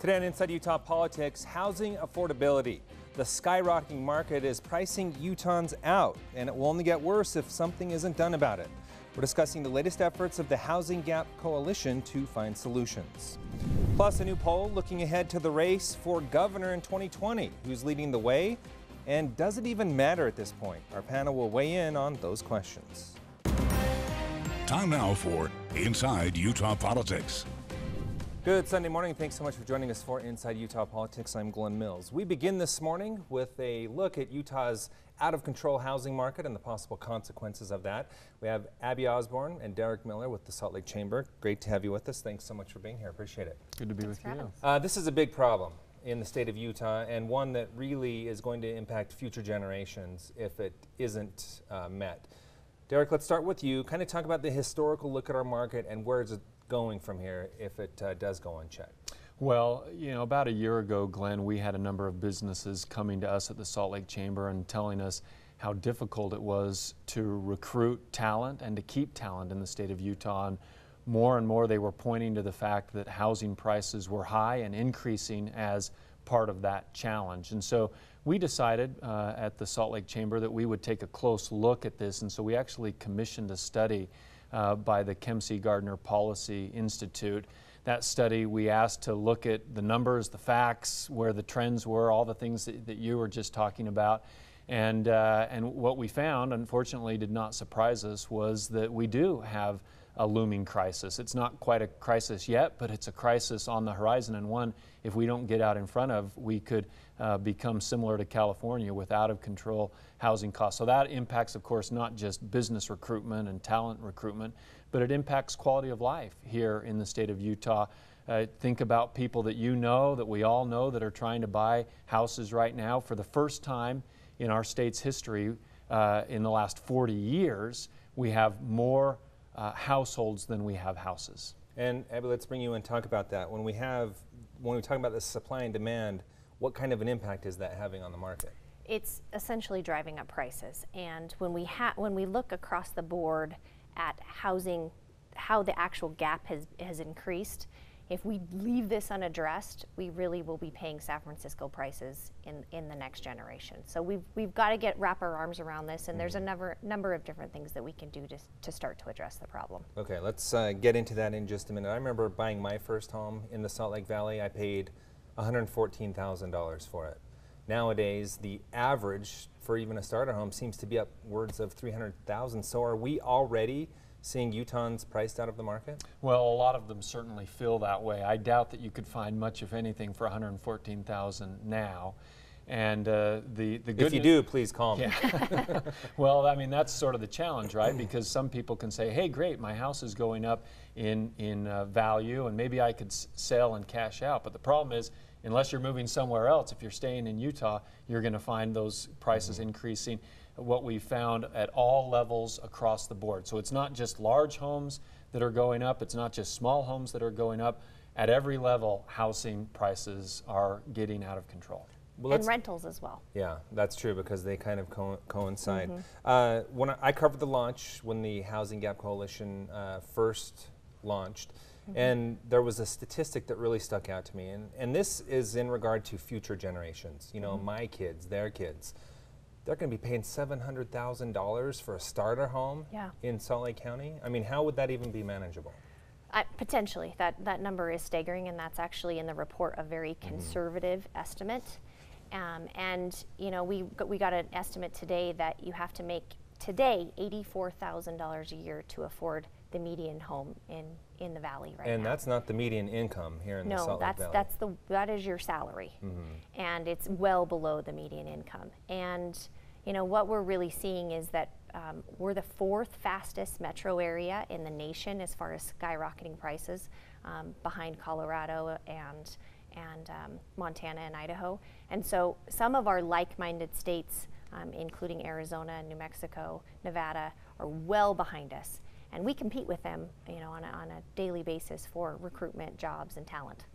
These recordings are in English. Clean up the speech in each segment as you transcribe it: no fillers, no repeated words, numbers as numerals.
Today on Inside Utah Politics, housing affordability. The skyrocketing market is pricing Utahns out, and it will only get worse if something isn't done about it. We're discussing the latest efforts of the Housing Gap Coalition to find solutions. Plus, a new poll looking ahead to the race for governor in 2020. Who's leading the way? And does it even matter at this point? Our panel will weigh in on those questions. Time now for Inside Utah Politics. Good Sunday morning. Thanks so much for joining us for Inside Utah Politics. I'm Glenn Mills. We begin this morning with a look at Utah's out-of-control housing market and the possible consequences of that. We have Abby Osborne and Derek Miller with the Salt Lake Chamber. Great to have you with us. Thanks so much for being here. Appreciate it. Good to be with you. This is a big problem in the state of Utah, and one that really is going to impact future generations if it isn't met. Derek, let's start with you. Kind of talk about the historical look at our market and where is it going from here if it does go unchecked? Well, you know, about a year ago, Glenn, we had a number of businesses coming to us at the Salt Lake Chamber and telling us how difficult it was to recruit talent and to keep talent in the state of Utah. And more they were pointing to the fact that housing prices were high and increasing as part of that challenge. And so we decided at the Salt Lake Chamber that we would take a close look at this. And so we actually commissioned a study by the Kempsey Gardner Policy Institute. That study, we asked to look at the numbers, the facts, where the trends were, all the things that you were just talking about. And what we found, unfortunately, did not surprise us, was that we do have a looming crisis. It's not quite a crisis yet, but it's a crisis on the horizon, and one, if we don't get out in front of, we could become similar to California with out-of-control housing costs. So that impacts, of course, not just business recruitment and talent recruitment, but it impacts quality of life here in the state of Utah. Think about people that you know, that we all know, that are trying to buy houses right now. For the first time in our state's history, in the last 40 years, we have more households than we have houses. And Abby, let's bring you in and talk about that. When we talk about the supply and demand, what kind of an impact is that having on the market? It's essentially driving up prices. And when we look across the board at housing, how the actual gap has increased, if we leave this unaddressed, we really will be paying San Francisco prices in the next generation. So we've got to wrap our arms around this, and there's a number of different things that we can do to start to address the problem. Okay, let's get into that in just a minute. I remember buying my first home in the Salt Lake Valley. I paid $114,000 for it. Nowadays, the average for even a starter home seems to be upwards of $300,000. So are we already seeing Utahns priced out of the market? Well, a lot of them certainly feel that way. I doubt that you could find much, if anything, for $114,000 now. And the good if you do, please call me. Yeah. Well, I mean, that's sort of the challenge, right? Because some people can say, hey, great, my house is going up in value, and maybe I could sell and cash out. But the problem is, unless you're moving somewhere else, if you're staying in Utah, you're going to find those prices increasing. What we found at all levels across the board. So it's not just large homes that are going up, it's not just small homes that are going up. At every level, housing prices are getting out of control. Well, and rentals as well. Yeah, that's true because they kind of coincide. When I covered the launch when the Housing Gap Coalition first launched, and there was a statistic that really stuck out to me, and this is in regard to future generations, you know, my kids, their kids. They're going to be paying $700,000 for a starter home in Salt Lake County. I mean, how would that even be manageable? Potentially. That number is staggering, and that's actually in the report a very conservative estimate. And you know, we got an estimate today that you have to make today $84,000 a year to afford the median home in the valley right now. And that's not the median income here in the Salt Lake Valley. No, that is your salary, and it's well below the median income. And you know what we're really seeing is that we're the 4th fastest metro area in the nation as far as skyrocketing prices, behind Colorado and Montana and Idaho. And so some of our like-minded states, including Arizona, New Mexico, Nevada, are well behind us. And we compete with them, you know, on a daily basis for recruitment, jobs, and talent.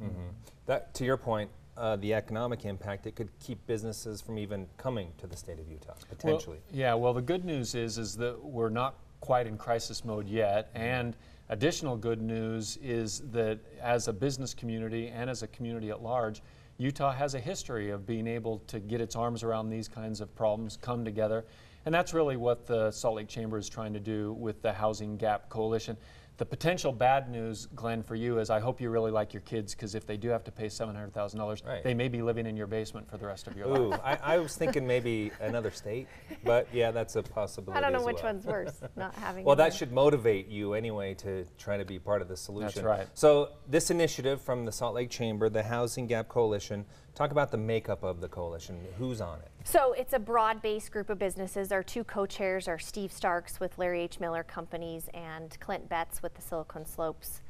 That, to your point, the economic impact, it could keep businesses from even coming to the state of Utah, potentially. Well, yeah, well, the good news is that we're not quite in crisis mode yet, and Additional good news is that as a business community and as a community at large, Utah has a history of being able to get its arms around these kinds of problems, come together, and that's really what the Salt Lake Chamber is trying to do with the Housing Gap Coalition. The potential bad news, Glenn, for you is I hope you really like your kids, because if they do have to pay $700,000, right, they may be living in your basement for the rest of your Ooh, life. I was thinking maybe another state, but yeah, that's a possibility. I don't know as which well. one's worse, not having. Well, them that there. should motivate you anyway to try to be part of the solution. That's right. So this initiative from the Salt Lake Chamber, the Housing Gap Coalition, talk about the makeup of the coalition. Who's on it? So it's a broad-based group of businesses. Our two co-chairs are Steve Starks with Larry H. Miller Companies and Clint Betts with the Silicon Slopes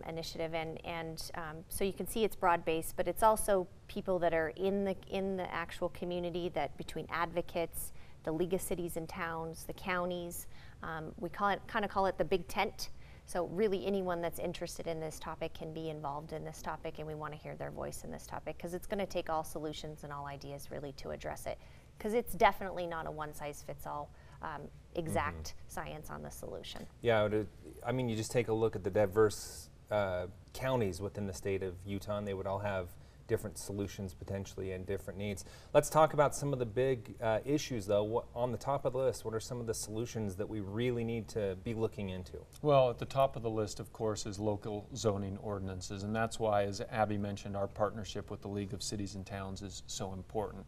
initiative. So you can see it's broad-based, but it's also people that are in the actual community, that between advocates, the League of Cities and Towns, the counties. We call it the big tent. So really anyone that's interested in this topic can be involved in this topic, and we want to hear their voice in this topic, because it's going to take all solutions and all ideas really to address it, because it's definitely not a one-size-fits-all exact science on the solution. Yeah, I mean, you just take a look at the diverse counties within the state of Utah, and they would all have different solutions potentially and different needs. Let's talk about some of the big issues, though. On the top of the list, what are some of the solutions that we really need to be looking into? Well, at the top of the list, of course, is local zoning ordinances, and that's why, as Abby mentioned, our partnership with the League of Cities and Towns is so important.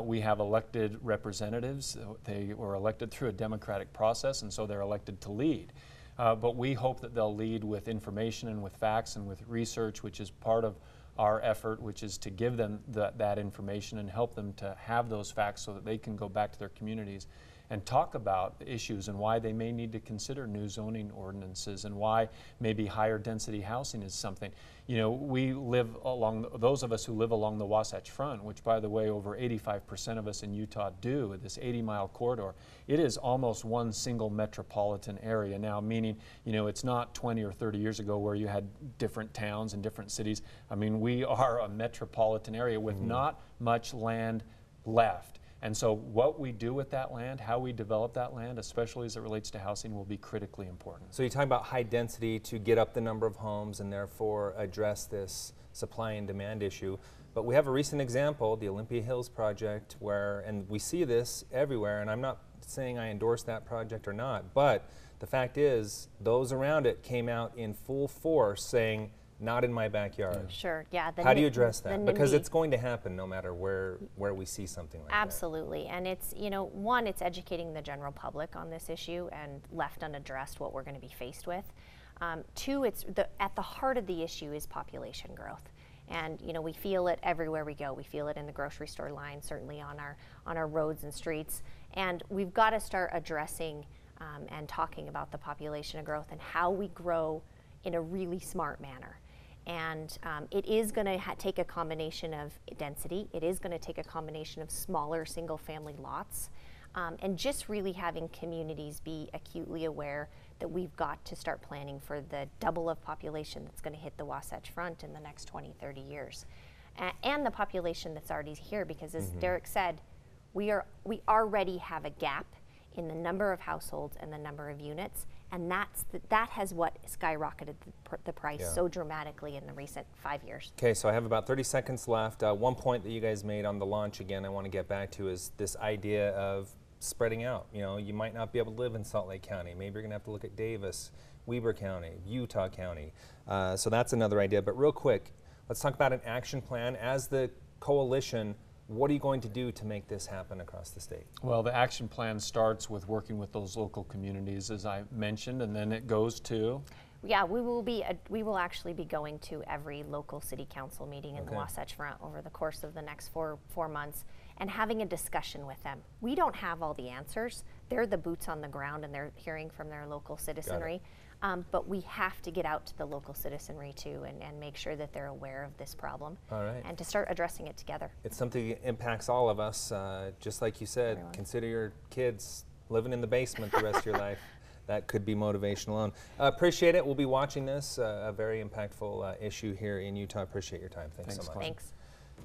We have elected representatives. They were elected through a democratic process, and so they're elected to lead. But we hope that they'll lead with information and with facts and with research, which is part of our effort, which is to give them that information and help them to have those facts so that they can go back to their communities and talk about the issues and why they may need to consider new zoning ordinances and why maybe higher density housing is something. You know, we live along, those of us who live along the Wasatch Front, which by the way over 85% of us in Utah do, this 80-mile corridor, it is almost one single metropolitan area now, meaning, you know, it's not 20 or 30 years ago where you had different towns and different cities. I mean, we are a metropolitan area with not much land left. And so what we do with that land, how we develop that land, especially as it relates to housing, will be critically important. So you're talking about high density to get up the number of homes and therefore address this supply and demand issue. But we have a recent example, the Olympia Hills project, where, and we see this everywhere, and I'm not saying I endorse that project or not, but the fact is those around it came out in full force saying, not in my backyard. Sure, yeah. How do you address that? Because it's going to happen no matter where we see something like that. Absolutely, and it's, you know, one, it's educating the general public on this issue and left unaddressed what we're going to be faced with. Two, it's at the heart of the issue is population growth. And you know, we feel it everywhere we go. We feel it in the grocery store line, certainly on our roads and streets. And we've got to start addressing and talking about the population growth and how we grow in a really smart manner. And it is going to take a combination of density. It is going to take a combination of smaller single-family lots, and just really having communities be acutely aware that we've got to start planning for the double of population that's going to hit the Wasatch Front in the next 20, 30 years. And the population that's already here, because as Derek said, we already have a gap in the number of households and the number of units, and that has what skyrocketed the price so dramatically in the recent 5 years. Okay, so I have about 30 seconds left. One point that you guys made on the launch, again, I want to get back to is this idea of spreading out. You know, you might not be able to live in Salt Lake County. Maybe you're going to have to look at Davis, Weber County, Utah County. So that's another idea. But real quick, let's talk about an action plan. As the coalition, what are you going to do to make this happen across the state? Well, the action plan starts with working with those local communities, as I mentioned, and then it goes to? Yeah, we will actually be going to every local city council meeting in the Wasatch Front over the course of the next four months and having a discussion with them. We don't have all the answers. They're the boots on the ground and they're hearing from their local citizenry. But we have to get out to the local citizenry too and make sure that they're aware of this problem. All right. And to start addressing it together. It's something that impacts all of us. Just like you said, consider your kids living in the basement the rest of your life. That could be motivation alone. Appreciate it. We'll be watching this, a very impactful issue here in Utah. Appreciate your time. Thanks so much. Thanks.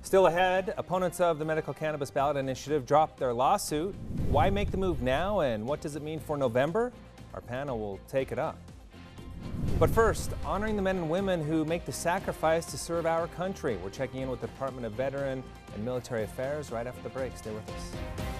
Still ahead, opponents of the Medical Cannabis Ballot Initiative dropped their lawsuit. Why make the move now, and what does it mean for November? Our panel will take it up. But first, honoring the men and women who make the sacrifice to serve our country. We're checking in with the Department of Veteran and Military Affairs right after the break. Stay with us.